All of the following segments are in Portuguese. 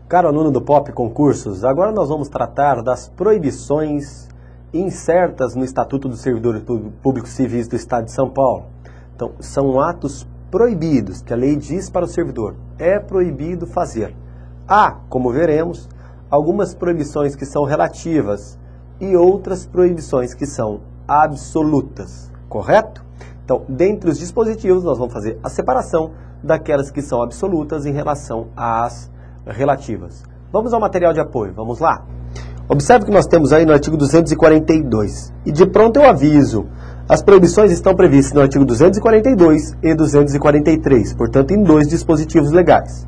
Caro aluno do POP Concursos, agora nós vamos tratar das proibições insertas no Estatuto dos Servidores Públicos Civis do Estado de São Paulo. Então, são atos proibidos, que a lei diz para o servidor, é proibido fazer. Há, como veremos, algumas proibições que são relativas e outras proibições que são absolutas, correto? Então, dentre os dispositivos, nós vamos fazer a separação daquelas que são absolutas em relação às relativas. Vamos ao material de apoio, vamos lá? Observe que nós temos aí no artigo 242. E de pronto eu aviso, as proibições estão previstas no artigo 242 e 243, portanto em dois dispositivos legais.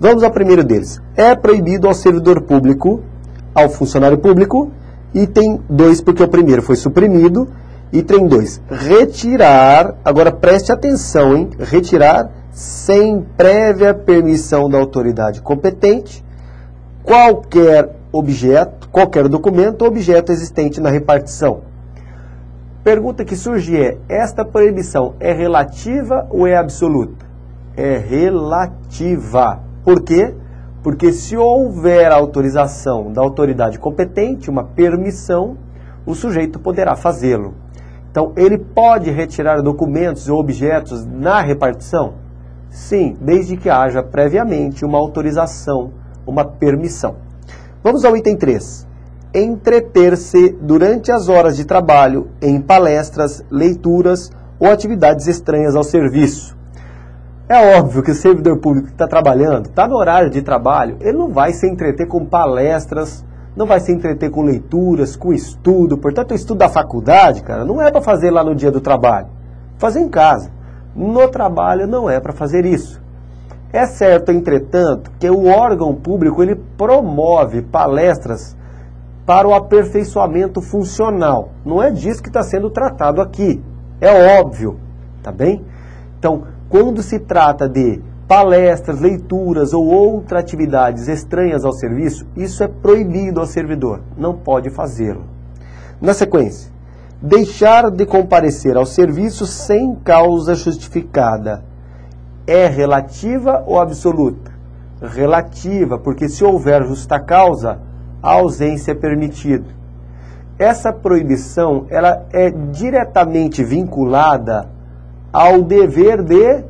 Vamos ao primeiro deles. É proibido ao servidor público, ao funcionário público, item 2, porque o primeiro foi suprimido, item 2, retirar, agora preste atenção, hein? Retirar sem prévia permissão da autoridade competente, qualquer objeto, qualquer documento ou objeto existente na repartição. Pergunta que surge é, esta proibição é relativa ou é absoluta? É relativa. Por quê? Porque se houver autorização da autoridade competente, uma permissão, o sujeito poderá fazê-lo. Então, ele pode retirar documentos ou objetos na repartição? Sim, desde que haja previamente uma autorização, uma permissão. Vamos ao item 3. Entreter-se durante as horas de trabalho em palestras, leituras ou atividades estranhas ao serviço. É óbvio que o servidor público que está trabalhando, está no horário de trabalho, ele não vai se entreter com palestras, não vai se entreter com leituras, com estudo. Portanto, o estudo da faculdade, cara, não é para fazer lá no dia do trabalho. Fazer em casa. No trabalho não é para fazer isso. É certo, entretanto, que o órgão público ele promove palestras para o aperfeiçoamento funcional. Não é disso que está sendo tratado aqui. É óbvio, tá bem? Então, quando se trata de palestras, leituras ou outras atividades estranhas ao serviço, isso é proibido ao servidor. Não pode fazê-lo. Na sequência, deixar de comparecer ao serviço sem causa justificada. É relativa ou absoluta? Relativa, porque se houver justa causa, a ausência é permitida. Essa proibição ela é diretamente vinculada ao dever de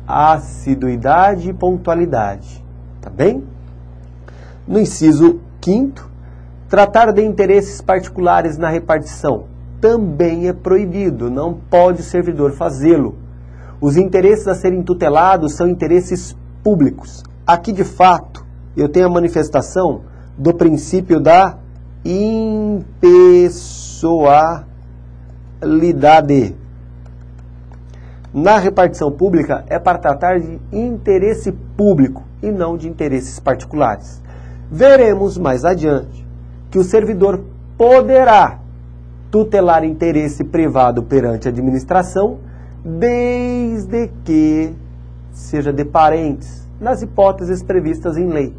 assiduidade e pontualidade. Tá bem? No inciso 5º, tratar de interesses particulares na repartição. Também é proibido, não pode o servidor fazê-lo. Os interesses a serem tutelados são interesses públicos. Aqui, de fato, eu tenho a manifestação do princípio da impessoalidade. Na repartição pública é para tratar de interesse público e não de interesses particulares. Veremos mais adiante que o servidor poderá tutelar interesse privado perante a administração, desde que seja de parentes, nas hipóteses previstas em lei.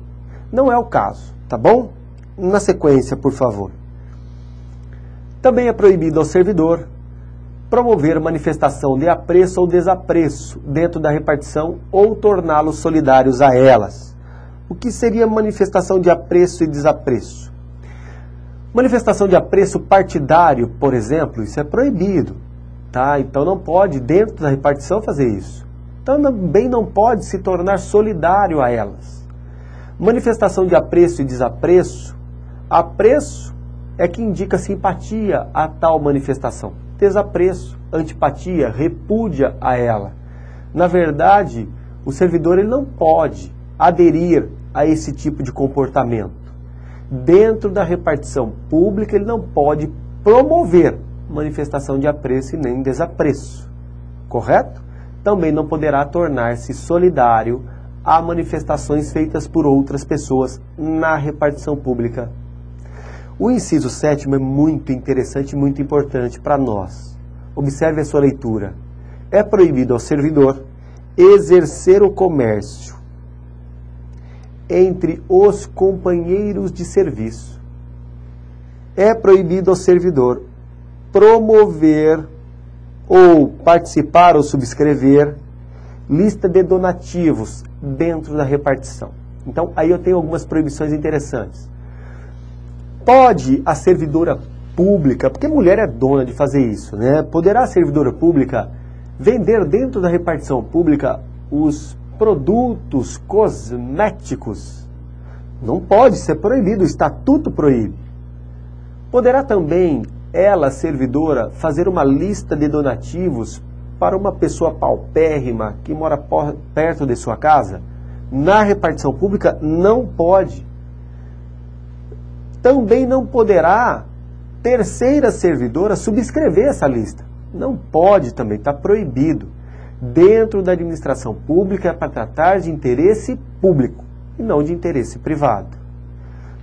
Não é o caso, tá bom? Na sequência, por favor. Também é proibido ao servidor promover manifestação de apreço ou desapreço dentro da repartição ou torná-los solidários a elas. O que seria manifestação de apreço e desapreço? Manifestação de apreço partidário, por exemplo, isso é proibido, tá? Então não pode, dentro da repartição, fazer isso. Então também não pode se tornar solidário a elas. Manifestação de apreço e desapreço, apreço é que indica simpatia a tal manifestação. Desapreço, antipatia, repúdia a ela. Na verdade, o servidor ele não pode aderir a esse tipo de comportamento. Dentro da repartição pública, ele não pode promover manifestação de apreço e nem desapreço. Correto? Também não poderá tornar-se solidário a manifestações feitas por outras pessoas na repartição pública. O inciso 7º é muito interessante e muito importante para nós. Observe a sua leitura. É proibido ao servidor exercer o comércio entre os companheiros de serviço. É proibido ao servidor promover ou participar ou subscrever lista de donativos dentro da repartição. Então, aí eu tenho algumas proibições interessantes. Pode a servidora pública, porque mulher é dona de fazer isso, né? Poderá a servidora pública vender dentro da repartição pública os produtos cosméticos? Não pode, isso é proibido, o estatuto proíbe. Poderá também ela, servidora, fazer uma lista de donativos para uma pessoa paupérrima que mora perto de sua casa? Na repartição pública, não pode. Também não poderá terceira servidora subscrever essa lista. Não pode também, está proibido. Dentro da administração pública é para tratar de interesse público e não de interesse privado.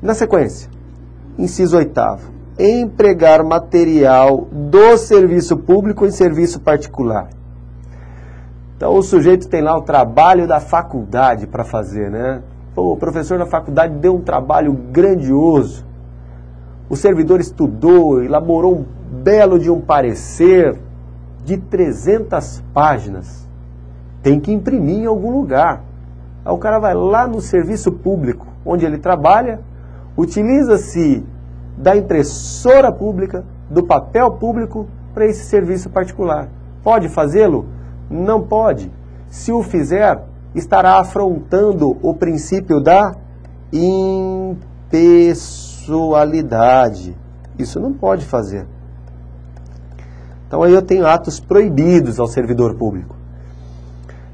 Na sequência, inciso 8º, empregar material do serviço público em serviço particular. Então o sujeito tem lá o trabalho da faculdade para fazer, né? Pô, o professor da faculdade deu um trabalho grandioso. O servidor estudou, elaborou um belo de um parecer de 300 páginas. Tem que imprimir em algum lugar. Aí o cara vai lá no serviço público, onde ele trabalha, utiliza-se da impressora pública, do papel público, para esse serviço particular. Pode fazê-lo? Não pode. Se o fizer, estará afrontando o princípio da impessoalidade. Isso não pode fazer. Então aí eu tenho atos proibidos ao servidor público.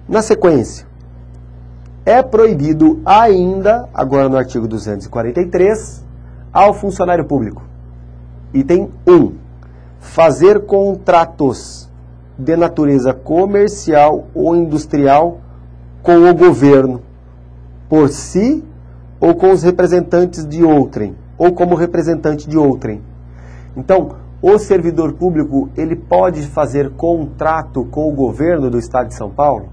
Na sequência, é proibido ainda, agora no artigo 243, ao funcionário público. Item 1. Fazer contratos de natureza comercial ou industrial com o governo, por si ou com os representantes de outrem, ou como representante de outrem. Então, o servidor público, ele pode fazer contrato com o governo do Estado de São Paulo?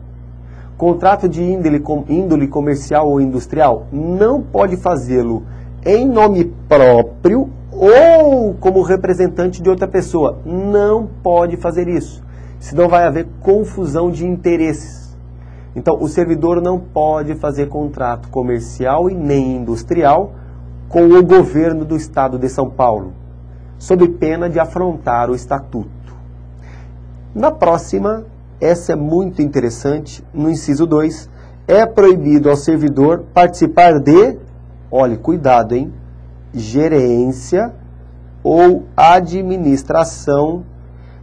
Contrato de índole comercial ou industrial? Não pode fazê-lo em nome próprio ou como representante de outra pessoa. Não pode fazer isso, senão vai haver confusão de interesses. Então, o servidor não pode fazer contrato comercial e nem industrial com o governo do Estado de São Paulo, sob pena de afrontar o estatuto. Na próxima, essa é muito interessante, no inciso 2, é proibido ao servidor participar de, olhe, cuidado, hein, gerência ou administração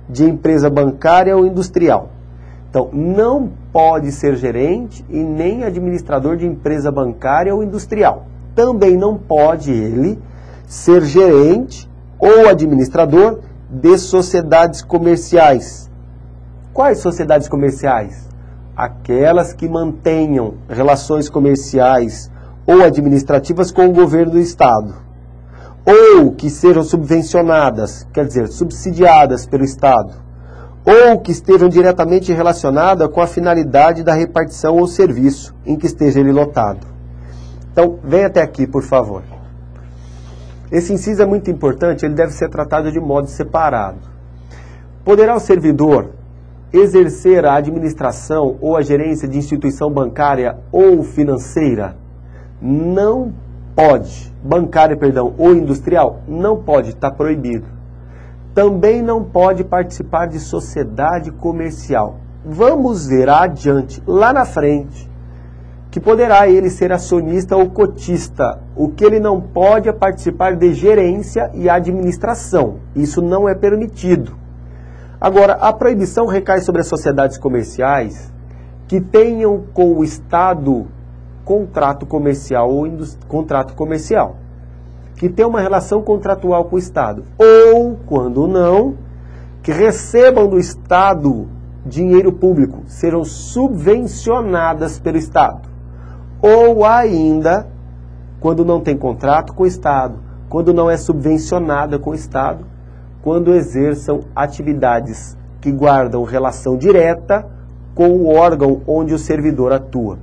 de empresa bancária ou industrial. Então, não pode ser gerente e nem administrador de empresa bancária ou industrial. Também não pode ele ser gerente ou administrador de sociedades comerciais. Quais sociedades comerciais? Aquelas que mantenham relações comerciais ou administrativas com o governo do Estado, ou que sejam subvencionadas, quer dizer, subsidiadas pelo Estado, ou que estejam diretamente relacionadas com a finalidade da repartição ou serviço em que esteja ele lotado. Então, vem até aqui, por favor. Esse inciso é muito importante, ele deve ser tratado de modo separado. Poderá o servidor exercer a administração ou a gerência de instituição bancária ou financeira? Não pode. Bancária, perdão, ou industrial? Não pode, está proibido. Também não pode participar de sociedade comercial. Vamos ver adiante, lá na frente, que poderá ele ser acionista ou cotista. O que ele não pode é participar de gerência e administração. Isso não é permitido. Agora, a proibição recai sobre as sociedades comerciais que tenham com o Estado contrato comercial ou contrato comercial, que tenham uma relação contratual com o Estado, ou, quando não, que recebam do Estado dinheiro público, serão subvencionadas pelo Estado, ou ainda, quando não tem contrato com o Estado, quando não é subvencionada com o Estado, quando exerçam atividades que guardam relação direta com o órgão onde o servidor atua.